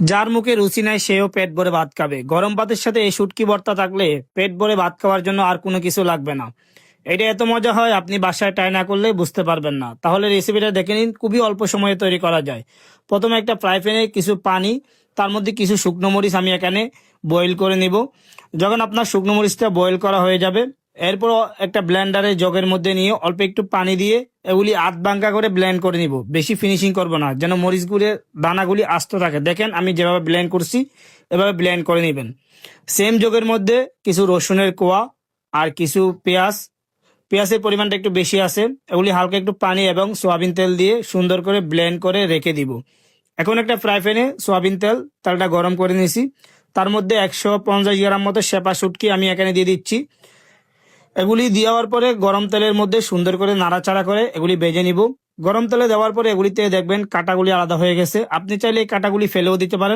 যার মুখে রুচি নাই সেও পেট ভরে ভাত খাবে। গরম ভাতের সাথে এই শুটকি ভর্তা থাকলে পেট ভরে ভাত খাওয়ার জন্য আর কোনো কিছু লাগবে না। এটা এত মজা হয়, আপনি বাসায় ট্রাই না করলে বুঝতে পারবেন না। তাহলে রেসিপিটা দেখে নিন, খুবই অল্প সময়ে তৈরি করা যায়। প্রথমে একটা ফ্রাই প্যানে কিছু পানি, তার মধ্যে কিছু শুকনো মরিচ আমি এখানে বয়েল করে নিব। যখন আপনার শুকনো মরিচটা বয়েল করা হয়ে যাবে, এরপর একটা ব্লেন্ডারে জগের মধ্যে নিয়ে অল্প একটু পানি দিয়ে এগুলি আধ ভাঙ্গা করে ব্লেন্ড করে নিব। বেশি ফিনিশিং করব না, যেন মরিচগুলির দানাগুলি আস্ত থাকে। দেখেন আমি যেভাবে ব্লেন্ড করছি, এভাবে ব্লেন্ড করে নেবেন। সেম জগের মধ্যে কিছু রসুনের কোয়া আর কিছু পেঁয়াজ, পেঁয়াজের পরিমাণটা একটু বেশি আছে, এগুলি হালকা একটু পানি এবং সোয়াবিন তেল দিয়ে সুন্দর করে ব্লেন্ড করে রেখে দিব। এখন একটা ফ্রাই প্যানে সোয়াবিন তেলটা গরম করে নিয়েছি। তার মধ্যে 150 গ্রাম মতো শেপা শুটকি আমি এখানে দিয়ে দিচ্ছি। এগুলি দেওয়ার পরে গরম তেলের মধ্যে সুন্দর করে নাড়াচাড়া করে এগুলি ভেজে নিব। গরম তেলে দেওয়ার পরে এগুলিতে দেখবেন কাটাগুলি আলাদা হয়ে গেছে। আপনি চাইলে এই কাটাগুলি ফেলেও দিতে পারেন।